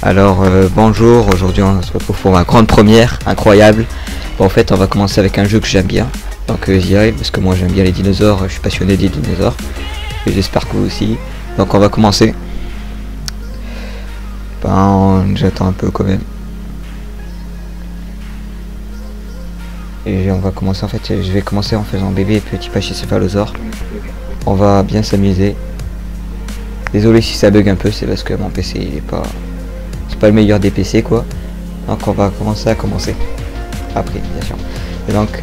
Alors bonjour, aujourd'hui on se retrouve pour ma grande première, incroyable. Bon, en fait on va commencer avec un jeu que j'aime bien, donc j'y arrive parce que moi j'aime bien les dinosaures, je suis passionné des dinosaures, et j'espère que vous aussi. Donc on va commencer. Ben j'attends un peu quand même. Et on va commencer en fait, je vais commencer en faisant bébé et petit pachycéphalosaure. On va bien s'amuser. Désolé si ça bug un peu, c'est parce que mon PC il est pas... C'est pas le meilleur des PC quoi. Donc on va commencer après bien sûr. Et donc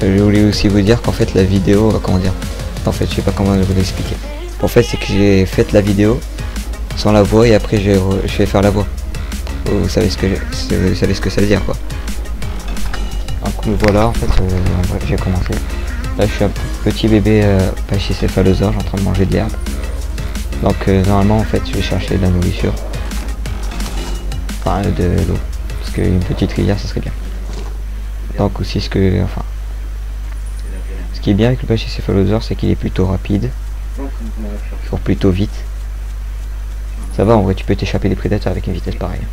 je voulais aussi vous dire qu'en fait la vidéo, comment dire, en fait je sais pas comment vous l'expliquer. En fait c'est que j'ai fait la vidéo sans la voix et après je vais faire la voix. Vous savez ce que ça veut dire quoi. Donc voilà, en fait j'ai commencé. Là je suis un petit bébé pachycéphalosaure, j'ai en train de manger de l'herbe. Donc normalement en fait je vais chercher de la nourriture. Enfin de l'eau. Parce qu'une petite rivière ça serait bien. Donc aussi ce qui est bien avec le pachycéphalosaure c'est qu'il est plutôt rapide. Il court plutôt vite. Ça va en vrai, tu peux t'échapper des prédateurs avec une vitesse pareille.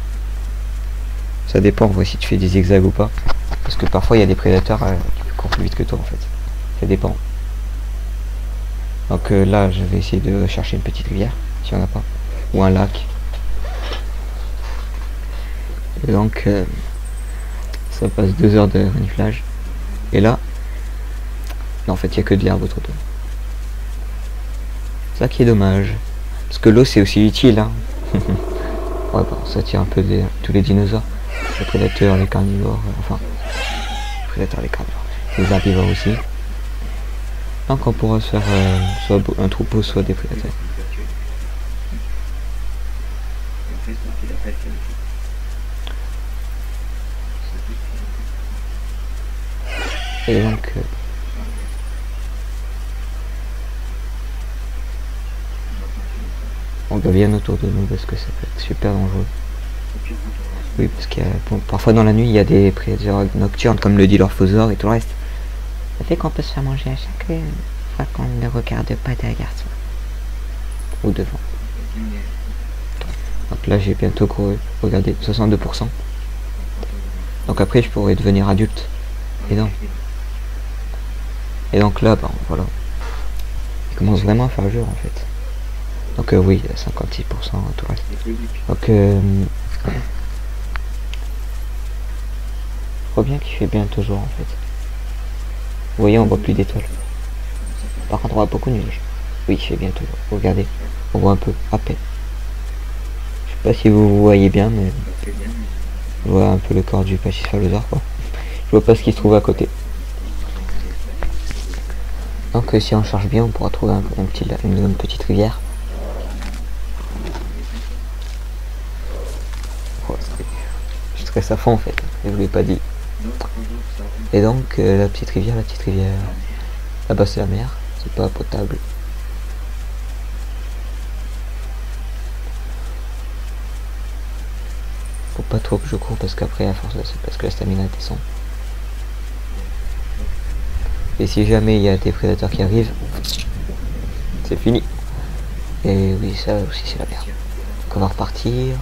Ça dépend en vrai si tu fais des zigzags ou pas. Parce que parfois il y a des prédateurs qui courent plus vite que toi en fait. Ça dépend. Donc là je vais essayer de chercher une petite rivière, si on n'a pas. Ou un lac. Et donc ça passe 2 heures de reniflage. Et là, en fait il n'y a que de l'herbe autour de nous. Ça qui est dommage. Parce que l'eau c'est aussi utile hein. Ouais bon, ça tire un peu tous les dinosaures. Les prédateurs, les carnivores, enfin les prédateurs, les carnivores. Les herbivores aussi. Donc on pourra se faire soit un troupeau, soit des prédateurs. Et donc on revient autour de nous parce que ça peut être super dangereux. Oui, parce qu'il y a, bon, parfois dans la nuit il y a des prédateurs nocturnes comme le dilophosaure et tout le reste. Ça fait qu'on peut se faire manger à chaque fois qu'on ne regarde pas derrière soi. Ou devant. Donc là j'ai bientôt couru, regardez, 62%. Donc après je pourrais devenir adulte. Et donc là, ben voilà. Il commence vraiment à faire le jeu en fait. Donc oui, 56%, tout le reste. Donc je crois bien qu'il fait bientôt jour en fait. Vous voyez, on voit plus d'étoiles. Par contre on voit beaucoup de nuages. Oui, il fait bientôt jour. Regardez, on voit un peu, à peine. Je sais pas si vous voyez bien, mais je vois un peu le corps du pachycéphalosaure quoi. Je vois pas ce qui se trouve à côté. Donc si on cherche bien, on pourra trouver une petite rivière. Je stresse à fond en fait, je vous l'ai pas dit. Et donc la petite rivière, là-bas c'est la mer, c'est pas potable. Faut pas trop que je cours parce qu'après à force c'est parce que la stamina descend. Et si jamais il y a des prédateurs qui arrivent, c'est fini. Et oui, ça aussi c'est la merde. Donc on va repartir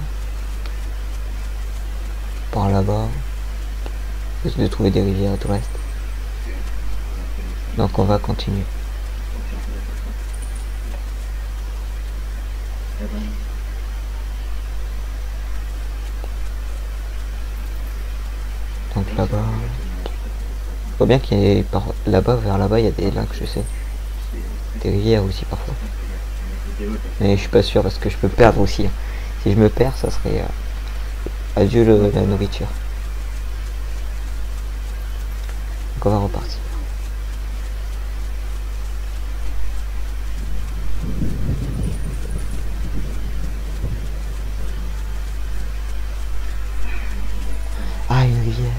par là-bas. Essayer de trouver des rivières et tout le reste. Donc on va continuer. Donc là-bas, je vois bien qu'il y a là-bas, vers là-bas, il y a des lacs, je sais. Des rivières aussi parfois. Mais je suis pas sûr parce que je peux me perdre aussi. Si je me perds, ça serait adieu la nourriture. Donc on va repartir. Ah, une rivière.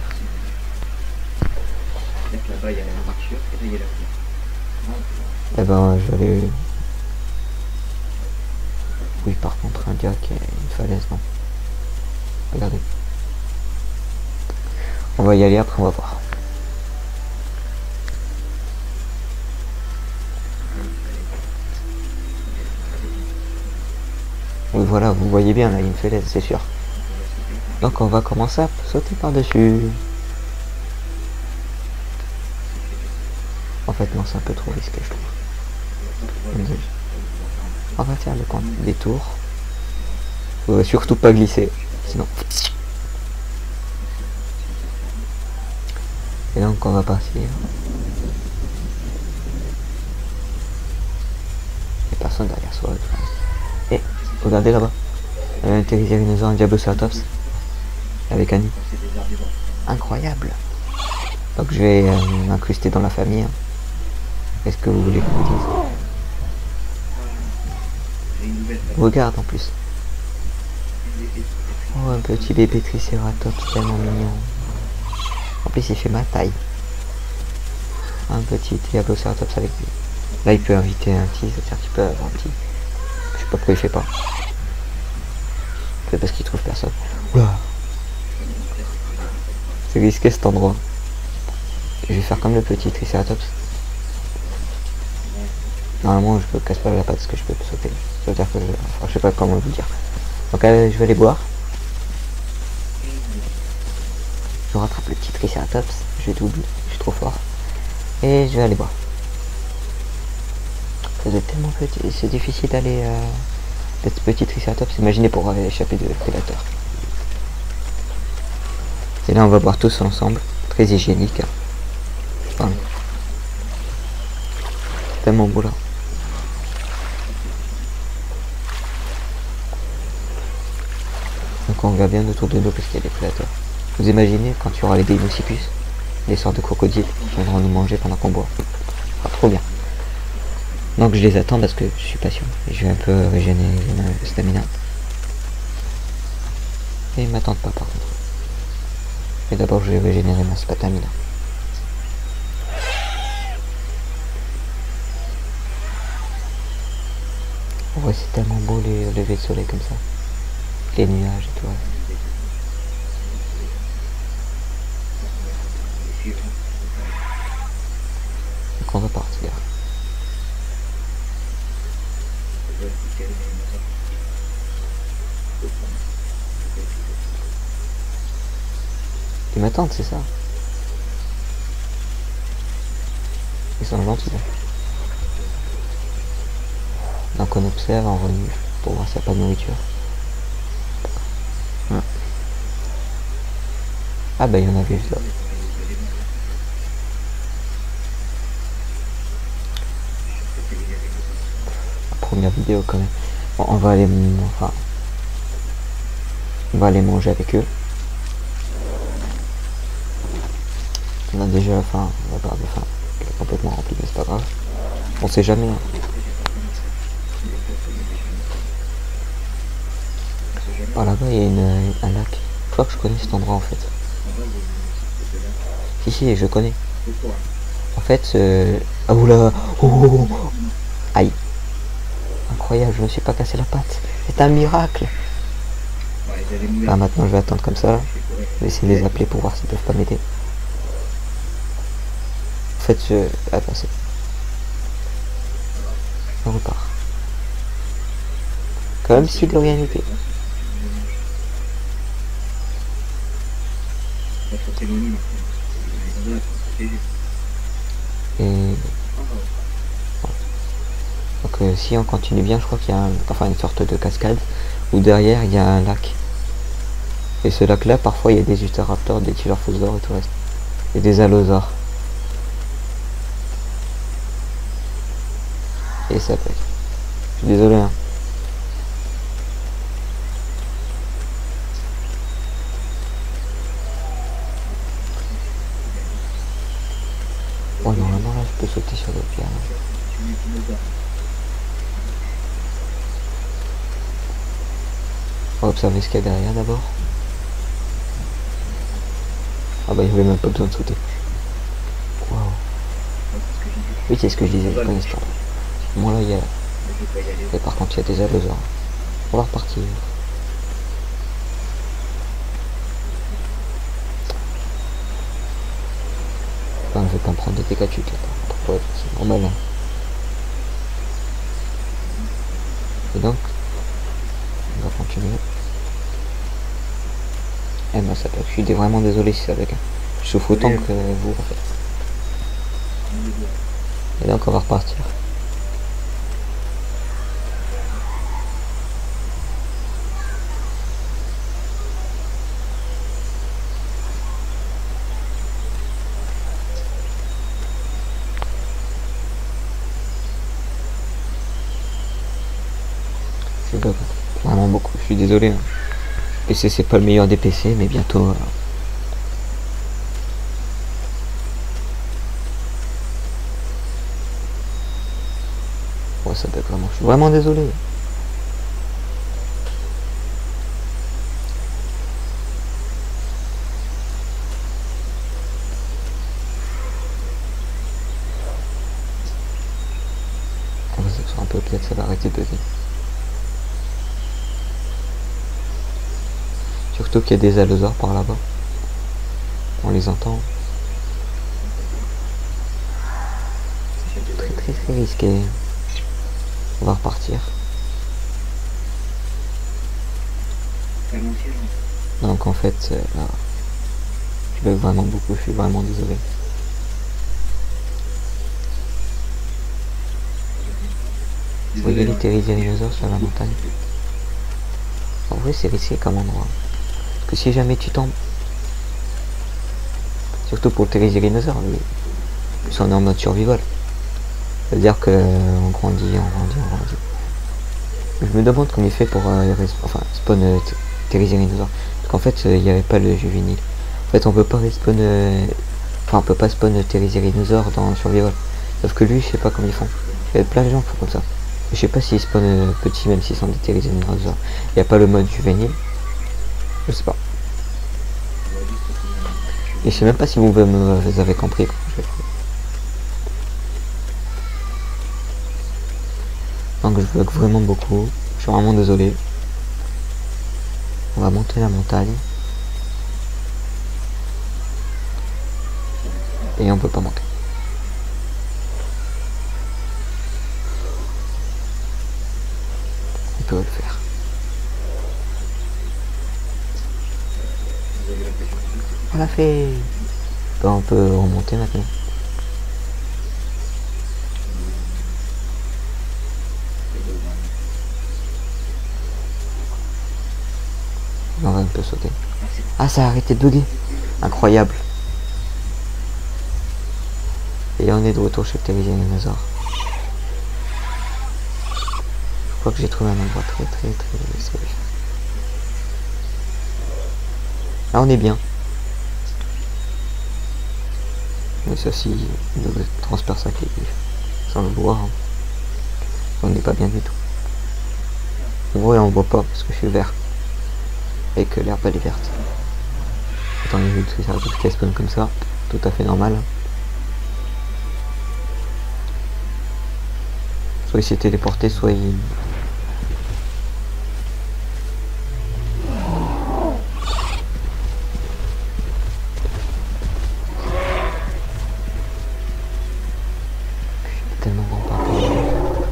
Là-bas il y a la voiture et là il y a la rivière. Eh ben je vais... Oui par contre un diable qui a une falaise, non. Regardez. On va y aller après on va voir. Oui, voilà, vous voyez bien là, il me fait l'aise, c'est sûr. Donc on va commencer à sauter par-dessus. En fait non, c'est un peu trop risqué je trouve. On va faire le compte des tours. On va surtout pas glisser, sinon. Et donc on va partir. Il n'y a personne derrière soi. Et regardez là-bas. Un Therizinosaure, un Diabloceratops. Avec Annie. Incroyable. Donc je vais m'incruster dans la famille. Hein. Qu'est-ce que vous voulez que je vous dise? Regarde en plus. Oh, un petit bébé Triceratops tellement mignon. En plus il fait ma taille. Un petit Diabloceratops avec lui. Là il peut inviter un petit, c'est-à-dire qu'il peut avoir un petit. Je sais pas pourquoi il fait pas. C'est parce qu'il trouve personne. Oula. C'est risqué cet endroit. Je vais faire comme le petit Triceratops. Normalement je peux casse pas la patte parce que je peux sauter. Ça veut dire que je sais pas comment vous dire. Donc je vais aller boire. Je rattrape le petit Triceratops. Je double. Je suis trop fort. Et je vais aller boire. Vous êtes tellement petit. C'est difficile d'aller petit Triceratops. Imaginez pour échapper de prédateurs. Et là on va boire tous ensemble. Très hygiénique. Voilà. Tellement beau là. Donc on regarde bien autour de nous parce qu'il y a des prédateurs. Vous imaginez quand tu auras les Deinocycus, les sortes de crocodiles qui viendront nous manger pendant qu'on boit. Ah, trop bien. Donc je les attends parce que je suis patient. Et je vais un peu régénérer ma stamina. Et ils m'attendent pas par contre. Mais d'abord je vais régénérer ma stamina. Ouais, c'est tellement beau les levées de soleil comme ça. Les nuages et tout. Donc on va partir. Ils m'attendent, c'est ça. Ils sont gentils. Donc on observe en revue pour voir s'il n'y a pas de nourriture. Ah bah il y en avait juste là. La première vidéo quand même. Bon, on va aller manger avec eux. On a déjà faim, la barre de faim est complètement remplie, mais c'est pas grave. On sait jamais. Hein. Oh là-bas il y a un lac. Je crois que je connais cet endroit en fait. Si, je connais. En fait, ah oula, oh, aïe. Incroyable, je me suis pas cassé la patte. C'est un miracle. Là maintenant je vais attendre comme ça. Je vais essayer de les appeler pour voir s'ils peuvent pas m'aider. En fait, attends, on repart. Comme si de rien n'était. Et donc si on continue bien, je crois qu'il y a une sorte de cascade où derrière il y a un lac. Et ce lac là, parfois il y a des utéraptors, des tyrannosaures et tout le reste. Et des allosaures. Et ça peut être. Je suis désolé hein. Oh normalement là je peux sauter sur le pierre. On va observer ce qu'il y a derrière d'abord. Ah bah il n'y avait même pas besoin de sauter. Waouh. Oui c'est ce que je disais pour l'instant. Bon là il y a. Et par contre il y a des allosaures. On va repartir. Enfin, je vais pas me prendre des dégâts de chute là. Pourquoi c'est normal hein. Et donc On va continuer. Eh ben ça peut. Je suis vraiment désolé si ça bug. Je souffre autant que vous en fait. Et donc on va repartir. Je bug vraiment beaucoup. Je suis désolé. Hein. PC c'est pas le meilleur des PC, mais bientôt. Ouais, ça bug vraiment. Je suis vraiment désolé. Un peu peut-être ça va arrêter de bugger. Surtout qu'il y a des allosaures par là-bas. On les entend. Très risqué. On va repartir. Donc en fait, là, je bug vraiment beaucoup, je suis vraiment désolé. Vous voyez les ptéridinosaures sur la montagne. En vrai c'est risqué comme endroit. Parce que si jamais tu tombes, surtout pour le ptéridinosaure, plus on est en mode survival. Ça veut dire que on grandit. Je me demande comment il fait pour spawn ptéridinosaure. Parce qu'en fait il n'y avait pas le juvénile. En fait on peut pas respawn on peut pas spawn ptéridinosaure dans survival. Sauf que lui je sais pas comment ils font. Il y a plein de gens qui font comme ça. Je sais pas s'ils spawnent petits même s'ils sont des ptéridinosaures. Il n'y a pas le mode juvénile. Je sais pas. Et je sais même pas si vous avez compris. Donc je bug vraiment beaucoup. Je suis vraiment désolé. On va monter la montagne. Et on peut pas monter. On peut le faire. On l'a fait. Ben, on peut remonter maintenant. On va un peu sauter. Ah, ça a arrêté de bugger. Incroyable. Et on est de retour chez Ptéridinosaure. Je crois que j'ai trouvé un endroit très safe. Là on est bien. Mais ça si il nous transperce avec les griffes. Sans le voir. Hein. On n'est pas bien du tout. En vrai on voit pas parce que je suis vert. Et que l'herbe elle est verte. Attends, les triceratops qui spawn comme ça, tout à fait normal. Soit il s'est téléporté, soit il... Tellement grand par rapport.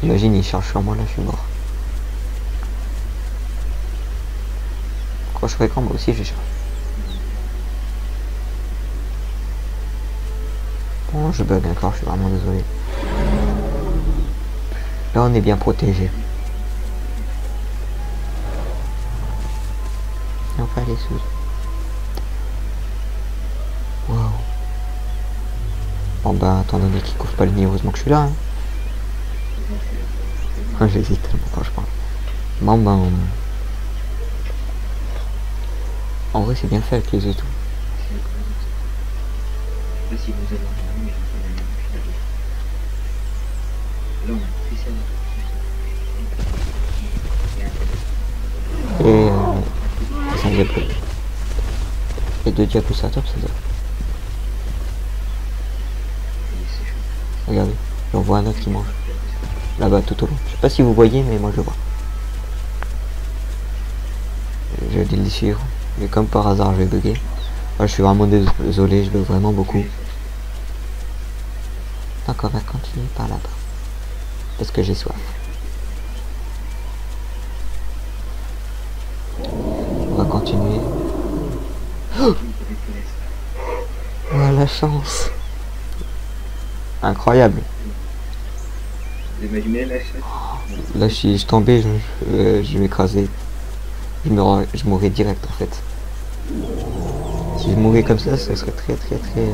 Imagine il charge sur moi là, je suis mort. Quand je ferai quand moi aussi je charge. Bon je bug encore, je suis vraiment désolé. Là on est bien protégé. Et on va aller sous. Waouh. Bon bah étant donné qu'il couvre pas le nid, heureusement que je suis là. Hein. J'hésite tellement quand je parle. Bon bah en vrai c'est bien fait avec les et tout. Et ça me déplaît. Et deux diaposatops ça doit. Regardez, j'en vois un autre qui mange. Là-bas tout au long. Je sais pas si vous voyez mais moi je le vois. Je vais le suivre. Mais comme par hasard je vais bugger. Moi, je suis vraiment désolé, je bug vraiment beaucoup. Donc on va continuer par là-bas. Parce que j'ai soif. continuer. Oh, la chance. Incroyable. Vous imaginez la chasse? Là, si je tombais, je m'écrasais. Je mourrais direct en fait. Si je mourais comme ça serait très très très...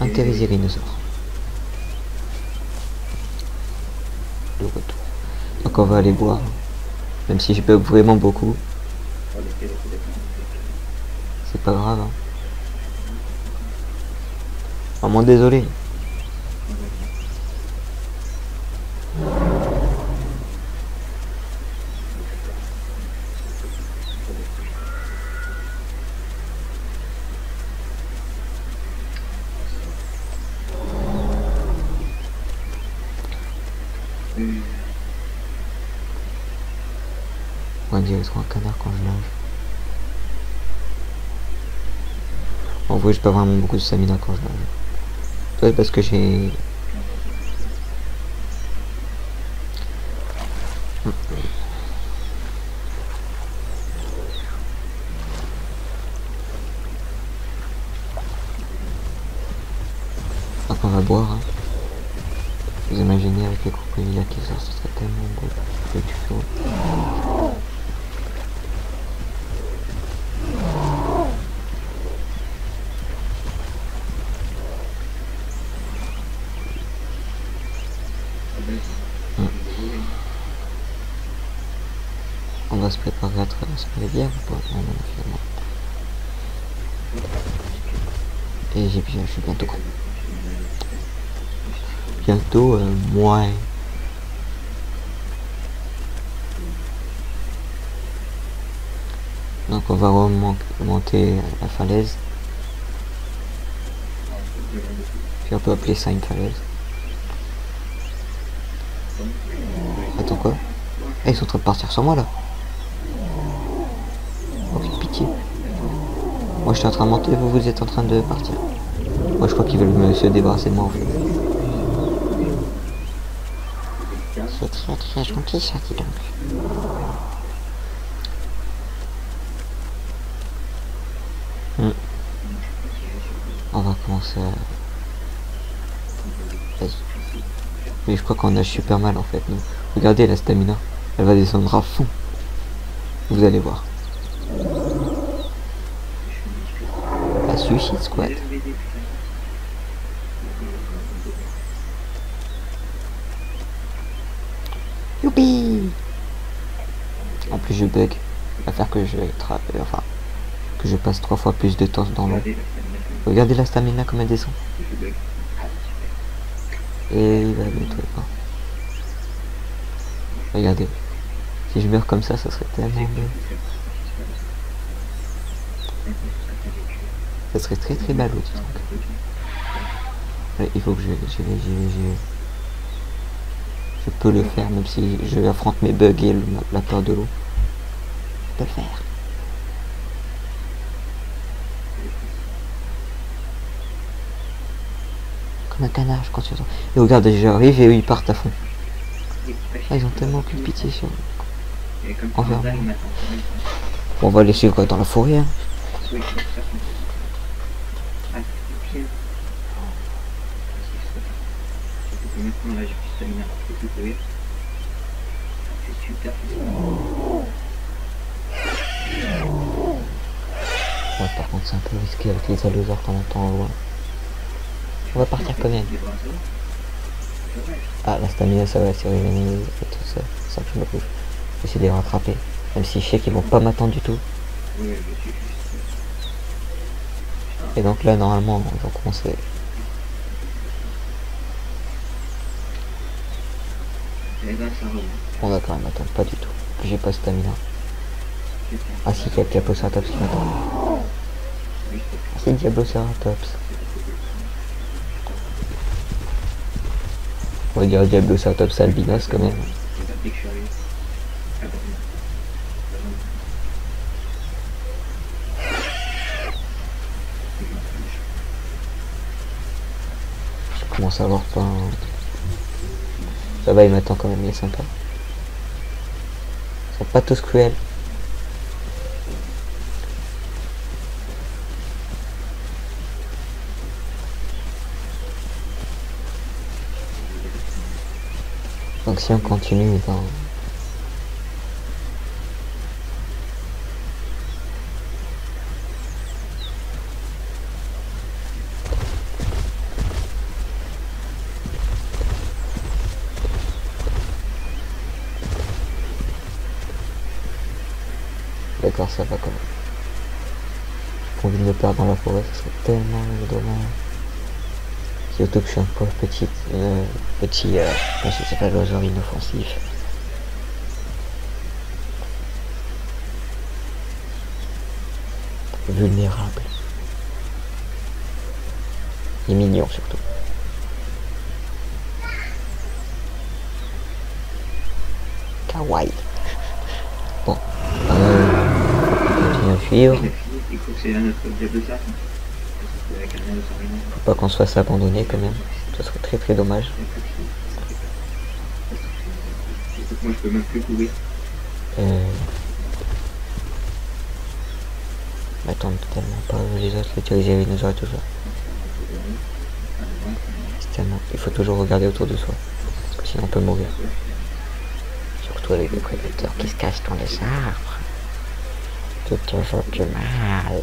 Un Thérisirinosaure. De retour. Donc on va aller boire. Même si je bug vraiment beaucoup. C'est pas grave. Hein. Vraiment désolé. On dirait trop un canard quand je nage. En vrai, j'ai pas vraiment beaucoup de stamina quand je nage. Peut-être parce que j'ai... Donc on va boire. Hein. Vous imaginez avec les crocodiles qui sortent, ce serait tellement beau. Le tuto. On va se préparer à traverser les bières ou pas? Non, non, finalement. Et je suis bientôt con. Bientôt, moins. Donc on va remonter la falaise. Puis on peut appeler ça une falaise. Attends quoi? Ah, ils sont en train de partir sur moi là. Aucune pitié. Moi je suis en train de monter, vous êtes en train de partir. Moi je crois qu'ils veulent se débarrasser de moi en fait. C'est très très gentil ça, dis donc. On va commencer à... Mais je crois qu'on nage super mal en fait. Nous. Regardez la stamina, elle va descendre à fond. Vous allez voir. La Suicide Squad. Youpi! En plus je bug. À faire que je passe 3 fois plus de temps dans l'eau. Regardez la stamina comme elle descend. Et il va bientôt pas. Regardez. Si je meurs comme ça serait tellement bien. Ça serait très très ballot. Ouais, il faut que je peux le faire même si je affronte mes bugs et la peur de l'eau. Je peux le faire. Comme un canard, je compte sur toi. Et regarde, j'arrive et eux ils partent à fond. Ah, ils ont tellement aucune pitié sur envers moi. Bon, on va les suivre dans la forêt. Hein. Ouais, par contre c'est un peu risqué avec les allosaures qu'on entend au loin. On va partir quand même. Ah, la stamina ça va se révéler et tout ça. Ça que je me couche. Je vais essayer de les rattraper. Même si je sais qu'ils vont pas m'attendre du tout. Et donc là normalement on va commencer. On va quand même attendre, pas du tout. J'ai pas stamina. Ah si, il y a Diabloceratops qui m'attend. Ah si, Diabloceratops. On va dire Diabloceratops albinos quand même. Je commence à avoir faim. Ça va, il m'attend quand même, il est sympa. Ils sont pas tous cruels. Donc si on continue, ben... D'accord, ça va quand même. J'ai pas envie de me perdre dans la forêt, ça serait tellement dommage. Surtout que je suis un pauvre petit céphalosaure inoffensif. Vulnérable. Et mignon surtout. Kawaii. Bon. On continue à suivre. Faut pas qu'on se fasse abandonner quand même. Ce serait très très dommage. Moi je peux même plus courir. M'attendre tellement pas les autres, les tyrannosaures toujours. C'est tellement... Il faut toujours regarder autour de soi. Parce que sinon on peut mourir. Surtout avec les prédateurs qui se cachent dans les arbres. Tout toujours du mal.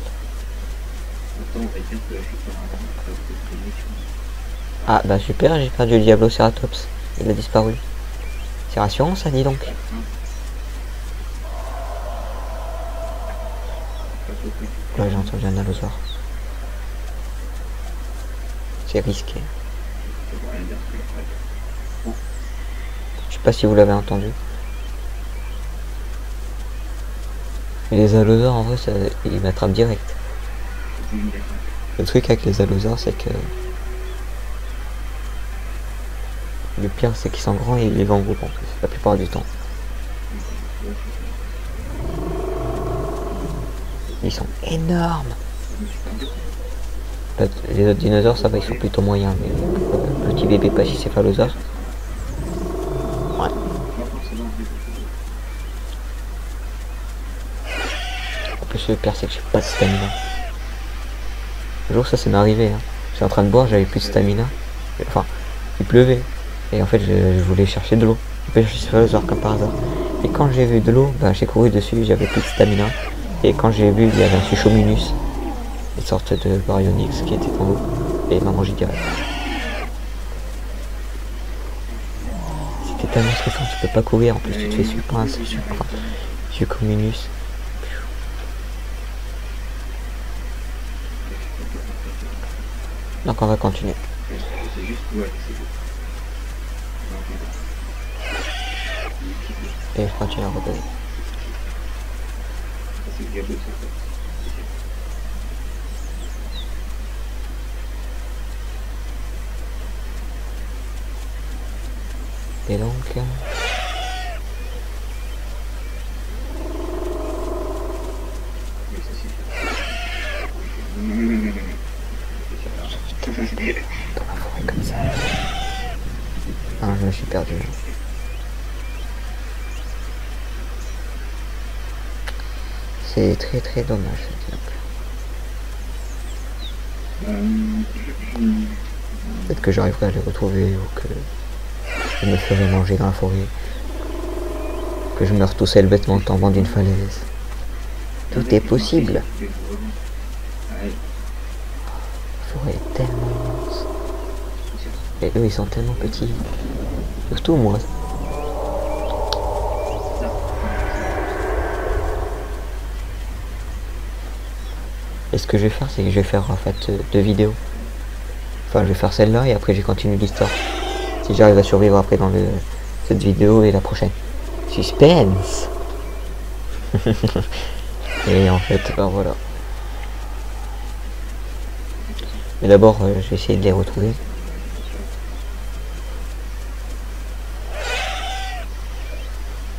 Ah bah super, j'ai perdu le Diablocératops. Il a disparu. C'est rassurant ça, dis donc. Là j'ai entendu un allosaure. C'est risqué. Je sais pas si vous l'avez entendu. Mais les allosaures en vrai ça, ils m'attrapent direct. Le truc avec les allosaures c'est que le pire c'est qu'ils sont grands et ils vivent en groupe en plus, la plupart du temps. Ils sont énormes. Les autres dinosaures ça va, ils sont plutôt moyens, mais le petit bébé pachycéphalosaure. Ouais. En plus le pire c'est que j'ai pas de stamina. Un jour ça m'est arrivé, hein. J'étais en train de boire, j'avais plus de stamina. Enfin, il pleuvait. Et en fait je voulais chercher de l'eau. Je voulais chercher Céphalosaure comme par hasard. Et quand j'ai vu de l'eau, bah, j'ai couru dessus, j'avais plus de stamina. Et quand j'ai vu, il y avait un Suchominus, une sorte de Baryonyx qui était en l'eau. Et il m'a mangé direct. C'était tellement stressant, tu peux pas courir, en plus tu te fais super Suchominus. Donc on va continuer. Et je continue à regarder. Et donc... dans la forêt comme ça. Ah, je me suis perdu. C'est très très dommage. Peut-être que j'arriverai à les retrouver ou que je me ferai manger dans la forêt. Que je meurs tout seul bêtement en tombant d'une falaise. Tout est possible. La forêt est tellement immense. Et eux ils sont tellement petits. Surtout moi. Et ce que je vais faire, c'est que je vais faire en fait 2 vidéos. Enfin, je vais faire celle-là et après je continue l'histoire. Si j'arrive à survivre après dans cette vidéo et la prochaine. Suspense. Et en fait, ben voilà. Mais d'abord, je vais essayer de les retrouver.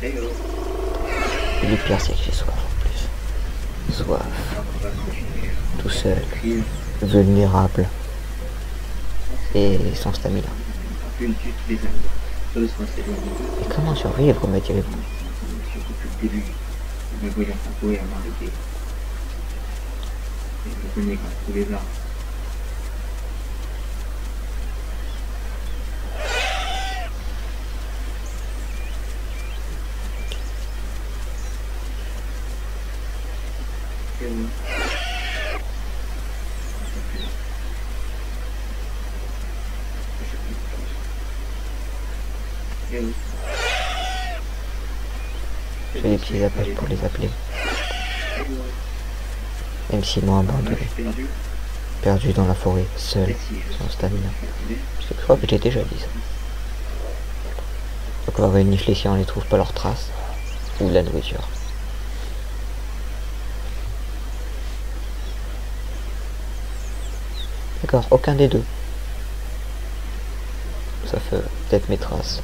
Et le pire, c'est que j'ai soif en plus. Soif. Tout seul. Vulnérable. Et sans stamina. Et comment survivre, me direz-vous? c'était lui. Me voyant sa peau et à m'arrêter. Et je me tenais contre tous les arbres. Et oui. Et oui. Je fais des petits appels pour les appeler. Même s'ils m'ont abandonné. Perdu dans la forêt, seul, sans stamina. Je crois que j'ai déjà dit ça. Donc on va renifler si on les trouve pas leurs traces. Ou de la nourriture. D'accord, aucun des deux. Ça fait peut-être mes traces.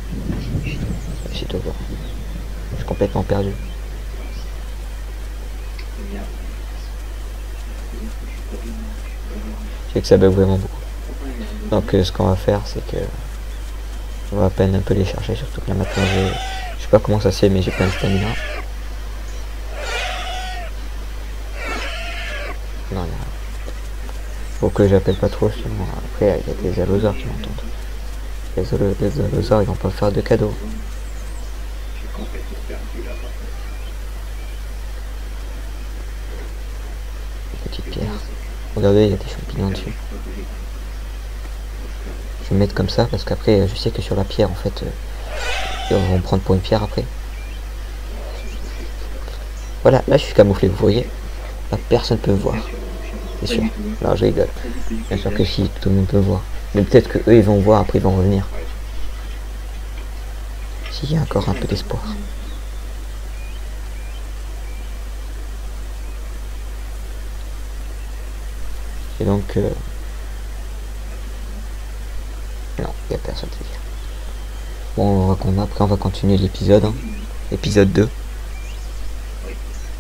J'essaie de voir. Je suis complètement perdu. Je sais que ça bug vraiment beaucoup. Donc ce qu'on va faire, c'est que on va à peine un peu les chercher, surtout que là maintenant je sais pas comment ça se fait, mais j'ai plein de stamina. Non, faut que j'appelle pas trop, sinon après il y a des allosaures qui m'entendent. Les allosaures ils vont pas faire de cadeaux. Petite pierre. Regardez, il y a des champignons dessus. Je vais me mettre comme ça parce qu'après je sais que sur la pierre en fait ils vont me prendre pour une pierre après. Voilà, là je suis camouflé, vous voyez. Là personne peut me voir. C'est sûr. Non, je rigole. Bien sûr que si, tout le monde peut voir. Mais peut-être que eux ils vont voir, après ils vont revenir. S'il y a encore un peu d'espoir. Et donc non, il n'y a personne qui vient. Bon, après on va continuer l'épisode. Hein. Épisode 2.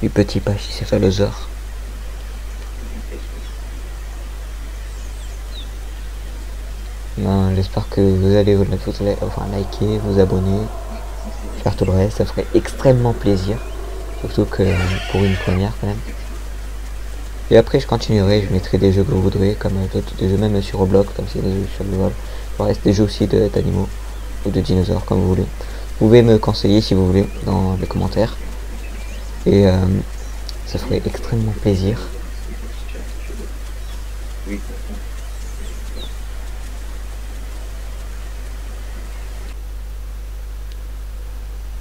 Du petit pachycéphalosaure. Ben, j'espère que vous allez liker, vous abonner, faire tout le reste, ça ferait extrêmement plaisir. Surtout que pour une première quand même. Et après je continuerai, je mettrai des jeux que vous voudrez, comme des jeux même sur Roblox, comme c'est des jeux sur le web. Il reste des jeux aussi d'animaux ou de dinosaures comme vous voulez. Vous pouvez me conseiller si vous voulez dans les commentaires. Et ça ferait extrêmement plaisir.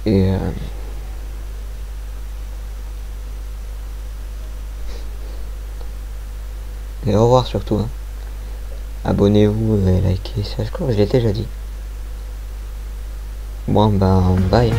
Et au revoir surtout. Hein. Abonnez-vous et likez, ça je crois que je l'ai déjà dit. Bon ben bye.